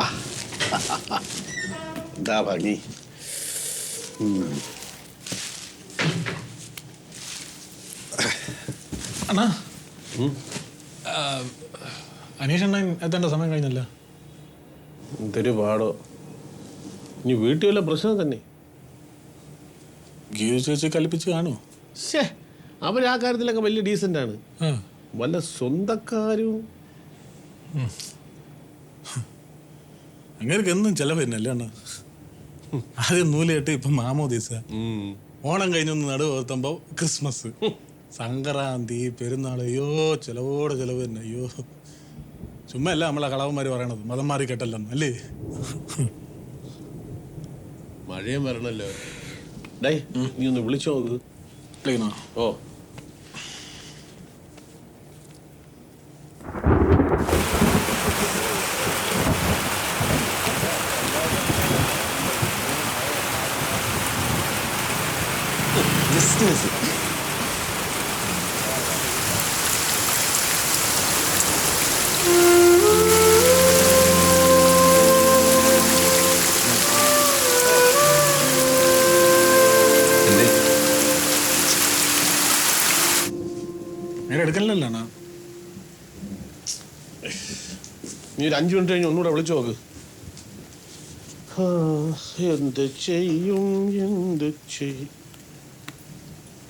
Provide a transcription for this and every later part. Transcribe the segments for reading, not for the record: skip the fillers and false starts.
ആ എന്താ ഭംഗി. അണ്ണാ അനീഷണ്ണൻ എത്തേണ്ട സമയം കഴിഞ്ഞല്ല. എന്തൊരു പാടോ. ഇനി വീട്ടിൽ വല്ല പ്രശ്നം തന്നെ. ഗീത ചേച്ചി കൽപ്പിച്ച് കാണുമോ? ശേ, അവർ ആ കാര്യത്തിലൊക്കെ വലിയ ഡീസൻ്റ് ആണ്. വല്ല സ്വന്തക്കാരും അങ്ങനെയൊക്കെ എന്നും ചിലവ് തന്നെയല്ലേ അണ്ണ. ആദ്യം നൂലേട്ട് ഇപ്പം മാമോദീസ, ഓണം കഴിഞ്ഞൊന്ന് നടുവെത്തുമ്പോൾ ക്രിസ്മസ്, സംക്രാന്തി, പെരുന്നാൾ. അയ്യോ ചിലവോടെ ചിലവ് തന്നെ. അയ്യോ ചുമ്മാ അല്ല നമ്മളെ കളവന്മാർ പറയണത്, മതം മാറി കെട്ടല്ലെന്ന് അല്ലേ. മഴയും വരണല്ലോ. ഡേ നീ ഒന്ന് വിളിച്ചോ നോക്ക്. ഓ നേരെ എടുക്കലല്ലോ അണ്ണാ. നീ ഒരു 5 മിനിറ്റ് കഴിഞ്ഞ് ഒന്നുകൂടെ വിളിച്ചു നോക്ക്. എന്ത് ചെയ്യും എന്ത് ചെയ്യും.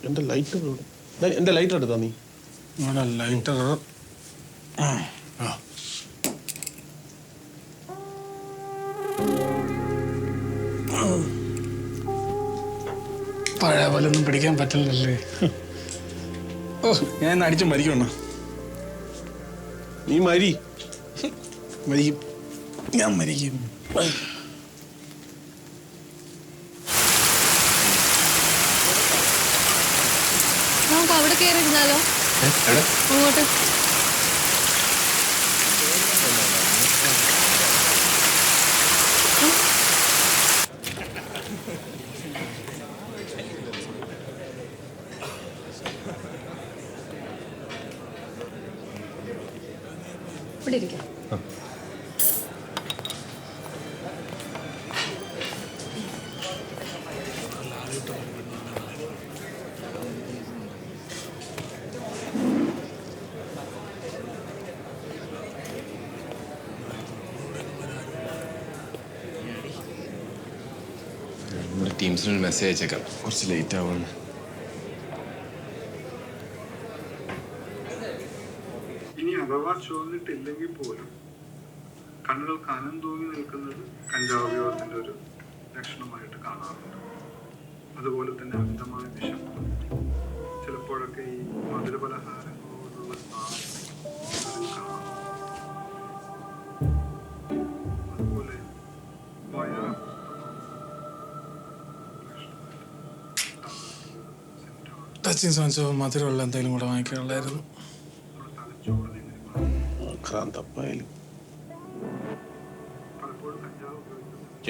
എന്റെ ലൈറ്റർ എടുത്താ നീ. ലൈറ്റർ പഴയ പോലെ ഒന്നും പിടിക്കാൻ പറ്റില്ലല്ലേ. ഓ ഞാൻ ഇന്ന് അടിച്ചും മരിക്കണം. നീ മരിക്കും. ഞാൻ മരിക്കും. നമുക്ക് അവിടെ കയറിയിരുന്നാലോ? അങ്ങോട്ട് ഇവിടെ ഇരിക്കാം. നമ്മുടെ ടീംസിനൊരു മെസ്സേജ് അയച്ചേക്കാം, കുറച്ച് ലേറ്റ് ആവുമെന്ന്. ഇനി അഥവാ ചോദിച്ചിട്ടില്ലെങ്കിൽ പോലും കണ്ണുകൾ കനം തൂങ്ങി നിൽക്കുന്നത് കഞ്ചാവ് ഉപയോഗത്തിന്റെ ഒരു ലക്ഷണമായിട്ട് കാണാറുണ്ട്. അതുപോലെ തന്നെ അമിതമായ വിശപ്പ്, ചിലപ്പോഴൊക്കെ ഈ മധുരപലഹാരങ്ങളോടുള്ള കാണാം. അതുപോലെ ടച്ചിങ് സോൺസോ മധുരമുള്ള എന്തെങ്കിലും കൂടെ വാങ്ങിക്കാനുള്ളായിരുന്നു.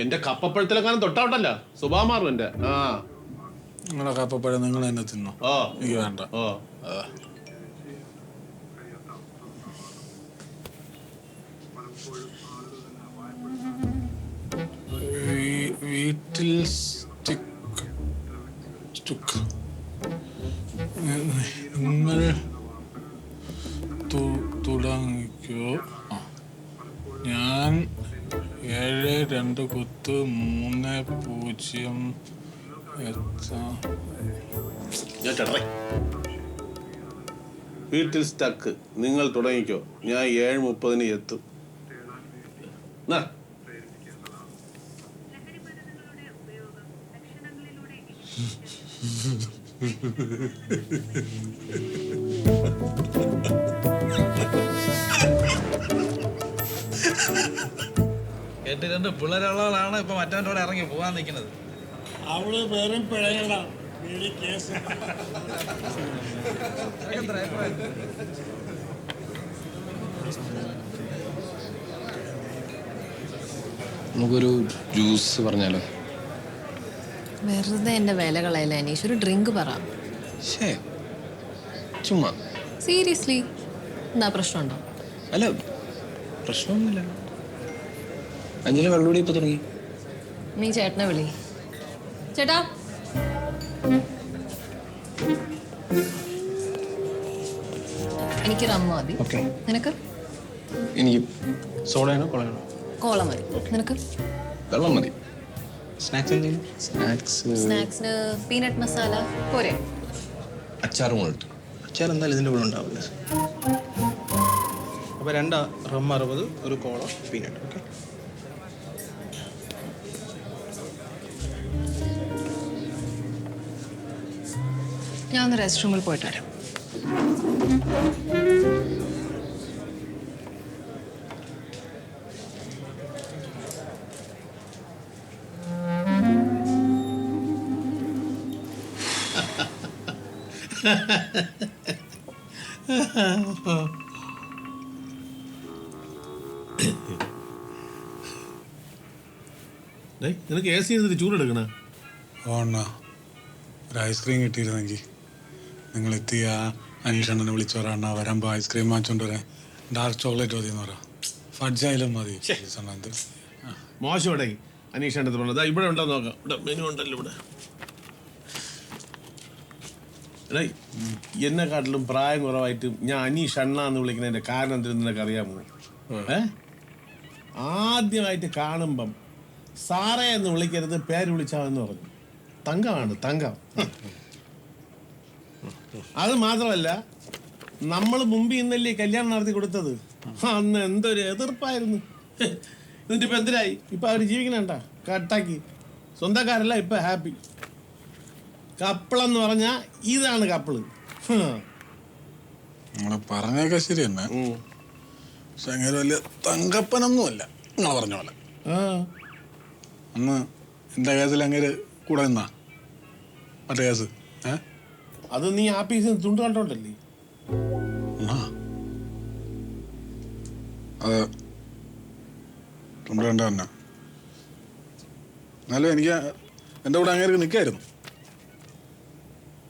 എന്റെ കപ്പപ്പഴത്തിലെങ്ങാനും തൊട്ടാവട്ടല്ല സ്വഭാവം മാറും എന്റെ. നിങ്ങളെ കപ്പപ്പഴം നിങ്ങൾ തന്നെ തിന്നോ? എനിക്ക് വേണ്ട. വീട്ടിൽ നിങ്ങൾ തുടങ്ങിക്കോ. ഞാൻ 7-2-3-0 വീട്ടിൽ സ്റ്റക്ക്. നിങ്ങൾ തുടങ്ങിക്കോ. ഞാൻ 7:30 എത്തും. കേട്ട് രണ്ട് പിള്ളേരുള്ളവളാണ് ഇപ്പൊ മറ്റവൻ്റെ ഇറങ്ങി പോകാൻ നിൽക്കുന്നത്. അവള് വെറും പിഴകളാ. നമുക്കൊരു ജ്യൂസ് പറഞ്ഞാലോ? വെറുതെ എന്റെ വില കളയല്ല അനീഷ്. ഒരു ഡ്രിങ്ക് പറ. ചുമ്മാ സീരിയസ്ലി എന്താ പ്രശ്നമുണ്ടോ? അല്ല പ്രശ്നമൊന്നുമില്ല. അഞ്ജലി കള്ളുകൂടി ഇപ്പൊ തുടങ്ങി. നീ ചേട്ടനെ വിളി. ചേട്ടാ, എനിക്ക് റമ്മ മതി. ഓക്കെ. നിനക്ക്? എനിക്ക് സോഡയാണോ കൊളയാണോ? കോള മതി. നിനക്ക്? വെള്ളം മതി. സ്നാക്സ് എന്തെങ്കിലും? സ്നാക്സിന് പീനട്ട് മസാല പോരെ? അച്ചാറും കൂടെ എടുത്തു. അച്ചാർ എന്തായാലും ഇതിൻ്റെ കൂടെ ഉണ്ടാവില്ല. അപ്പോൾ 2 റം 60, ഒരു കോള, പീനട്ട്. ഓക്കെ. ഞാൻ ഒന്ന് റെസ്റ്റ് റൂമിൽ പോയിട്ട് വരാം. നിനക്ക് AC ചെയ്തിട്ട് ചൂടെടുക്കണ? ഓണ ഒരു ഐസ്ക്രീം കിട്ടിയിരുന്നെങ്കിൽ നിങ്ങൾ എത്തിയ അനീഷണ്ണനെ വിളിച്ചു പറയാ വരുമ്പോൾ ഐസ്ക്രീം വാങ്ങിച്ചോണ്ട് വരാൻ. ഡാർക്ക് ചോക്ലേറ്റ് മതി എന്ന് പറയാം. ഫഡ്ജായാലും മതി. മോശം ഇവിടെ അനീഷ് പറഞ്ഞത് ഇവിടെ ഉണ്ടോ നോക്കാം. ഇവിടെ മെനു ഉണ്ടല്ലോ ഇവിടെ. എടേ, എന്നെക്കാട്ടിലും പ്രായം കുറവായിട്ട് ഞാൻ അനീഷ് അണ്ണ എന്ന് വിളിക്കുന്നതിന്റെ കാരണം എന്തെന്ന് നിനക്ക് അറിയാമോ? ആദ്യമായിട്ട് കാണുമ്പം സാറേ എന്ന് വിളിക്കരുത്, പേര് വിളിച്ചാന്ന് പറഞ്ഞു. തങ്കമാണ്, തങ്കം. അത് മാത്രമല്ല, നമ്മൾ മുമ്പ് ഇന്നല്ലേ കല്യാണം നടത്തി കൊടുത്തത്. അന്ന് എന്തൊരു എതിർപ്പായിരുന്നു. എന്നിട്ട് ഇപ്പൊ എന്തിനായി? ഇപ്പൊ അവര് ജീവിക്കണണ്ട കട്ടാക്കി. സ്വന്തക്കാരല്ല, ഇപ്പൊ ഹാപ്പി. കപ്പിളെന്ന് പറഞ്ഞാ ഇതാണ് കപ്പിള്. നിങ്ങളെ പറഞ്ഞൊക്കെ ശരി തന്നെ. പക്ഷെ അങ്ങനെ വലിയ തങ്കപ്പനൊന്നുമല്ല നിങ്ങളെ പറഞ്ഞ പോലെ. അന്ന് എൻ്റെ കേസിൽ അങ്ങനെ കൂടെ നിന്നാ മറ്റേ കേസ്. അത് നീ ആപ്പീസിൽ തുണ്ട് കണ്ടോണ്ടല്ലേ? അത് തുണ്ട് കണ്ട തന്നെ. എന്നാലും എനിക്ക് എൻ്റെ കൂടെ അങ്ങനെ നിൽക്കായിരുന്നു.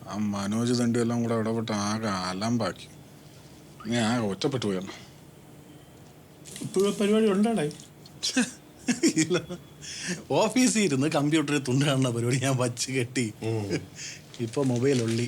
ആ മനോജ് തണ്ടി എല്ലാം കൂടെ ഇടപെട്ട് ആകെ അലമ്പാക്കി. നീ ആകെ ഒറ്റപ്പെട്ടു പോയിരുന്നു. ഇപ്പോഴും പരിപാടി ഉണ്ടാടേ? ഇല്ല, ഓഫീസിൽ ഇരുന്ന് കമ്പ്യൂട്ടറിൽ തുണ്ട് കാണുന്ന പരിപാടി ഞാൻ വച്ച് കെട്ടി. ഇപ്പൊ മൊബൈൽ ഉള്ളി.